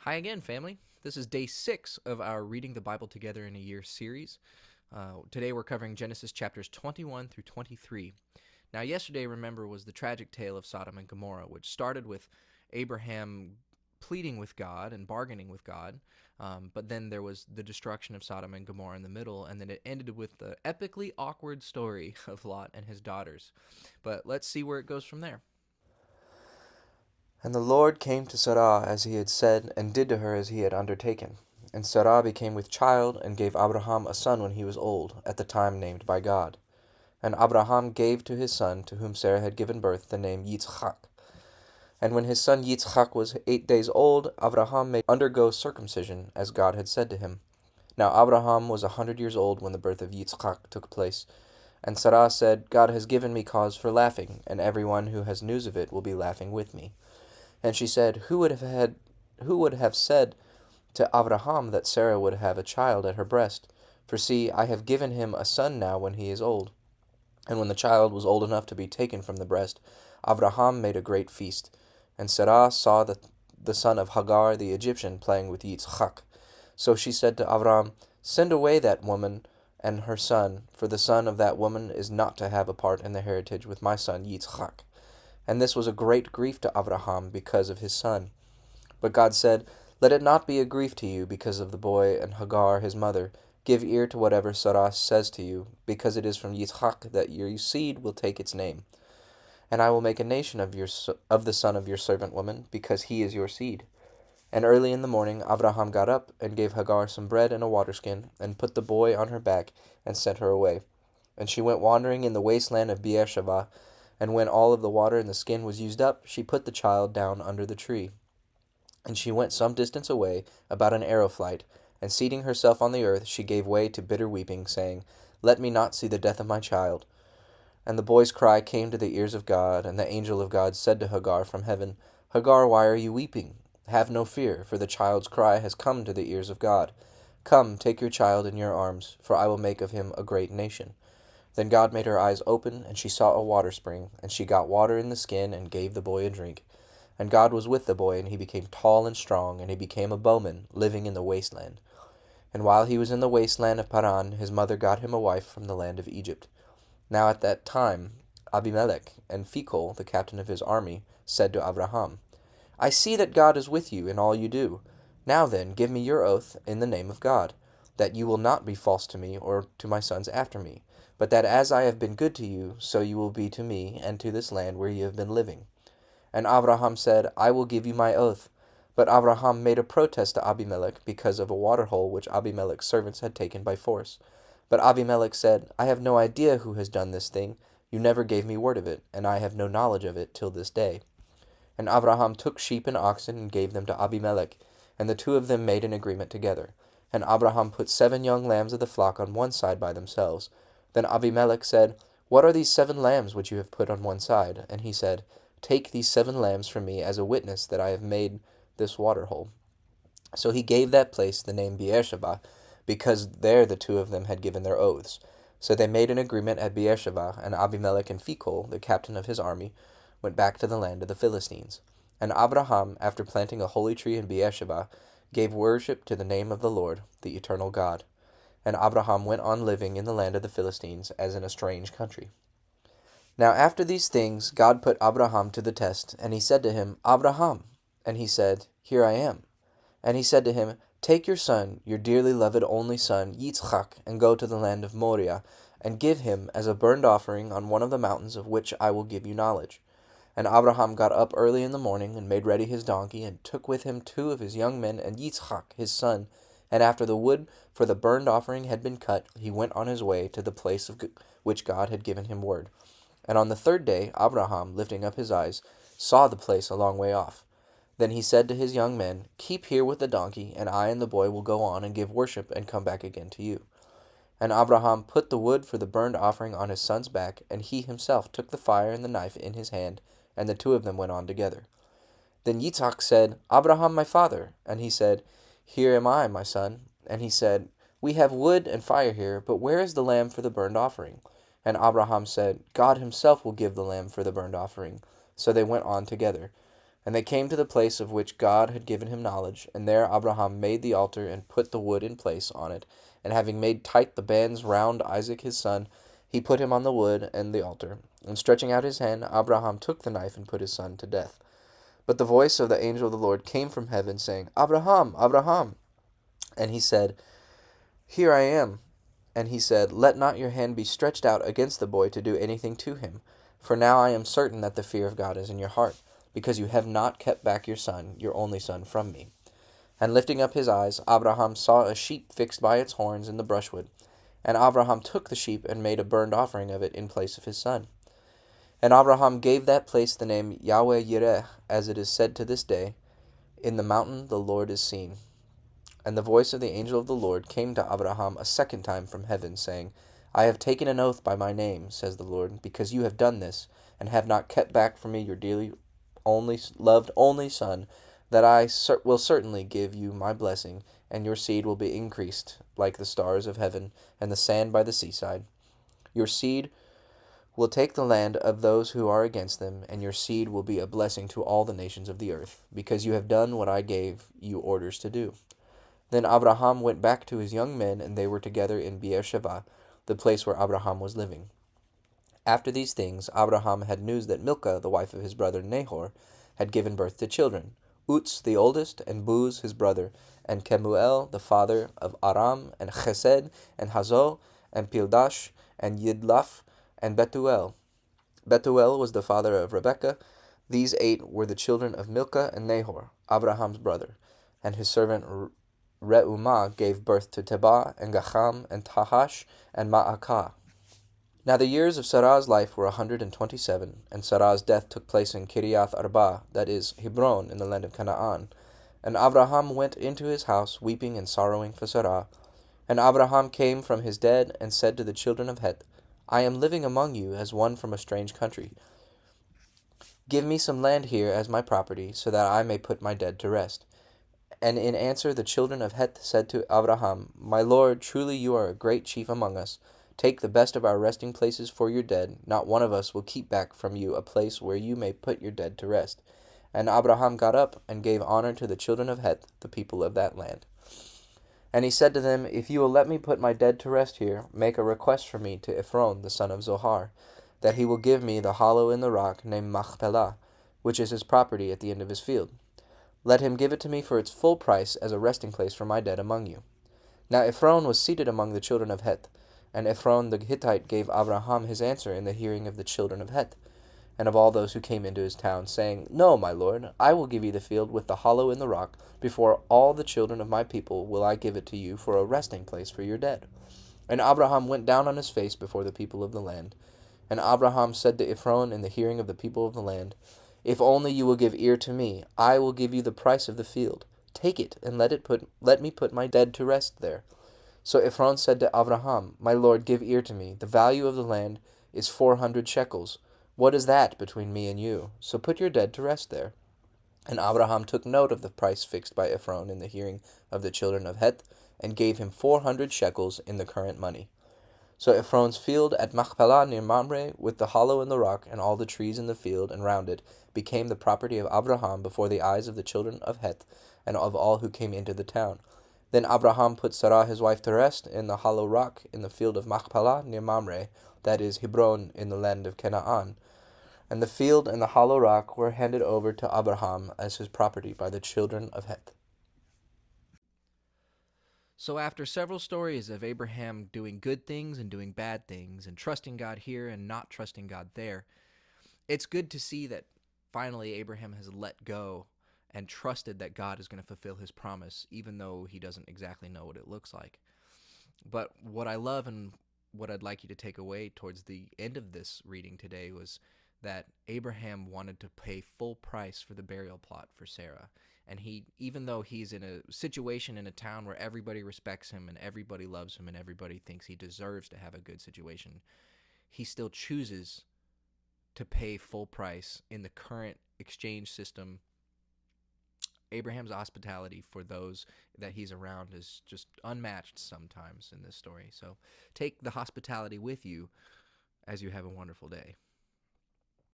Hi again, family. This is day 6 of our Reading the Bible Together in a Year series. Today we're covering Genesis chapters 21 through 23. Now, yesterday, remember, was the tragic tale of Sodom and Gomorrah, which started with Abraham pleading with God and bargaining with God, but then there was the destruction of Sodom and Gomorrah in the middle, and then it ended with the epically awkward story of Lot and his daughters. But let's see where it goes from there. And the Lord came to Sarah as he had said, and did to her as he had undertaken. And Sarah became with child, and gave Abraham a son when he was old, at the time named by God. And Abraham gave to his son, to whom Sarah had given birth, the name Yitzchak. And when his son Yitzchak was 8 days old, Abraham made undergo circumcision, as God had said to him. Now Abraham was 100 years old when the birth of Yitzchak took place. And Sarah said, God has given me cause for laughing, and everyone who has news of it will be laughing with me. And she said, who would have said to Abraham that Sarah would have a child at her breast? For see, I have given him a son now when he is old. And when the child was old enough to be taken from the breast, Abraham made a great feast. And Sarah saw the son of Hagar the Egyptian playing with Yitzchak. So she said to Abraham, Send away that woman and her son, for the son of that woman is not to have a part in the heritage with my son Yitzchak. And this was a great grief to Abraham because of his son. But God said, Let it not be a grief to you because of the boy and Hagar his mother. Give ear to whatever Sarah says to you, because it is from Yitzchak that your seed will take its name. And I will make a nation of the son of your servant woman, because he is your seed. And early in the morning Abraham got up, and gave Hagar some bread and a waterskin, and put the boy on her back, and sent her away. And she went wandering in the wasteland of Beersheba, and when all of the water in the skin was used up, she put the child down under the tree. And she went some distance away, about an arrow flight, and seating herself on the earth, she gave way to bitter weeping, saying, Let me not see the death of my child. And the boy's cry came to the ears of God, and the angel of God said to Hagar from heaven, Hagar, why are you weeping? Have no fear, for the child's cry has come to the ears of God. Come, take your child in your arms, for I will make of him a great nation. Then God made her eyes open, and she saw a water spring, and she got water in the skin, and gave the boy a drink. And God was with the boy, and he became tall and strong, and he became a bowman, living in the wasteland. And while he was in the wasteland of Paran, his mother got him a wife from the land of Egypt. Now at that time Abimelech and Phicol, the captain of his army, said to Abraham, I see that God is with you in all you do. Now then, give me your oath in the name of God, that you will not be false to me or to my sons after me, but that as I have been good to you, so you will be to me and to this land where you have been living. And Abraham said, I will give you my oath. But Abraham made a protest to Abimelech because of a waterhole which Abimelech's servants had taken by force. But Abimelech said, I have no idea who has done this thing. You never gave me word of it, and I have no knowledge of it till this day. And Abraham took sheep and oxen and gave them to Abimelech, and the two of them made an agreement together. And Abraham put 7 young lambs of the flock on one side by themselves. Then Abimelech said, What are these 7 lambs which you have put on one side? And he said, Take these 7 lambs from me as a witness that I have made this water hole. So he gave that place the name Beersheba, because there the two of them had given their oaths. So they made an agreement at Beersheba, and Abimelech and Phicol, the captain of his army, went back to the land of the Philistines. And Abraham, after planting a holy tree in Beersheba, gave worship to the name of the Lord, the eternal God. And Abraham went on living in the land of the Philistines as in a strange country. Now after these things God put Abraham to the test, and he said to him, Abraham. And he said, Here I am. And he said to him, Take your son, your dearly loved only son, Yitzchak, and go to the land of Moriah, and give him as a burnt offering on one of the mountains of which I will give you knowledge. And Abraham got up early in the morning, and made ready his donkey, and took with him 2 of his young men, and Yitzchak his son. And after the wood for the burnt offering had been cut, he went on his way to the place of which God had given him word. And on the 3rd day Abraham, lifting up his eyes, saw the place a long way off. Then he said to his young men, Keep here with the donkey, and I and the boy will go on and give worship and come back again to you. And Abraham put the wood for the burnt offering on his son's back, and he himself took the fire and the knife in his hand, and the two of them went on together. Then Yitzhak said, Abraham, my father. And he said, Here am I, my son. And he said, We have wood and fire here, but where is the lamb for the burnt offering? And Abraham said, God himself will give the lamb for the burnt offering. So they went on together. And they came to the place of which God had given him knowledge, and there Abraham made the altar and put the wood in place on it. And having made tight the bands round Isaac his son, he put him on the wood and the altar. And stretching out his hand, Abraham took the knife and put his son to death. But the voice of the angel of the Lord came from heaven, saying, Abraham, Abraham. And he said, Here I am. And he said, Let not your hand be stretched out against the boy to do anything to him. For now I am certain that the fear of God is in your heart, because you have not kept back your son, your only son, from me. And lifting up his eyes, Abraham saw a sheep fixed by its horns in the brushwood. And Abraham took the sheep and made a burnt offering of it in place of his son. And Abraham gave that place the name Yahweh Yireh, as it is said to this day, In the mountain the Lord is seen. And the voice of the angel of the Lord came to Abraham a second time from heaven, saying, I have taken an oath by my name, says the Lord, because you have done this, and have not kept back from me your dearly loved only son, that I will certainly give you my blessing, and your seed will be increased like the stars of heaven and the sand by the seaside. Your seed will take the land of those who are against them, and your seed will be a blessing to all the nations of the earth, because you have done what I gave you orders to do. Then Abraham went back to his young men, and they were together in Beersheba, the place where Abraham was living. After these things, Abraham had news that Milcah, the wife of his brother Nahor, had given birth to children, Uz the oldest, and Buz his brother, and Kemuel the father of Aram, and Chesed, and Hazo, and Pildash, and Yidlaf, and Betuel. Betuel was the father of Rebekah. These 8 were the children of Milcah and Nahor, Abraham's brother. And his servant Reumah gave birth to Tebah, and Gacham, and Tahash, and Ma'akah. Now the years of Sarah's life were 127, and Sarah's death took place in Kiriath Arba, that is, Hebron, in the land of Canaan. And Abraham went into his house, weeping and sorrowing for Sarah. And Abraham came from his dead, and said to the children of Heth, I am living among you as one from a strange country. Give me some land here as my property, so that I may put my dead to rest. And in answer the children of Heth said to Abraham, My lord, truly you are a great chief among us. Take the best of our resting places for your dead. Not one of us will keep back from you a place where you may put your dead to rest. And Abraham got up and gave honor to the children of Heth, the people of that land. And he said to them, If you will let me put my dead to rest here, make a request for me to Ephron, the son of Zohar, that he will give me the hollow in the rock named Machpelah, which is his property at the end of his field. Let him give it to me for its full price as a resting place for my dead among you. Now Ephron was seated among the children of Heth, and Ephron the Hittite gave Abraham his answer in the hearing of the children of Heth, and of all those who came into his town, saying, No, my lord, I will give you the field with the hollow in the rock. Before all the children of my people will I give it to you for a resting place for your dead. And Abraham went down on his face before the people of the land. And Abraham said to Ephron in the hearing of the people of the land, If only you will give ear to me, I will give you the price of the field. Take it, and let me put my dead to rest there. So Ephron said to Abraham, My lord, give ear to me. The value of the land is 400 shekels. What is that between me and you? So put your dead to rest there. And Abraham took note of the price fixed by Ephron in the hearing of the children of Heth, and gave him 400 shekels in the current money. So Ephron's field at Machpelah near Mamre, with the hollow in the rock and all the trees in the field and round it, became the property of Abraham before the eyes of the children of Heth and of all who came into the town. Then Abraham put Sarah his wife to rest in the hollow rock in the field of Machpelah near Mamre, that is, Hebron, in the land of Canaan. And the field and the hollow rock were handed over to Abraham as his property by the children of Heth. So after several stories of Abraham doing good things and doing bad things, and trusting God here and not trusting God there, it's good to see that finally Abraham has let go and trusted that God is going to fulfill his promise, even though he doesn't exactly know what it looks like. But what I love and what I'd like you to take away towards the end of this reading today was that Abraham wanted to pay full price for the burial plot for Sarah. And he, even though he's in a situation in a town where everybody respects him and everybody loves him and everybody thinks he deserves to have a good situation, he still chooses to pay full price in the current exchange system. Abraham's hospitality for those that he's around is just unmatched sometimes in this story. So take the hospitality with you as you have a wonderful day.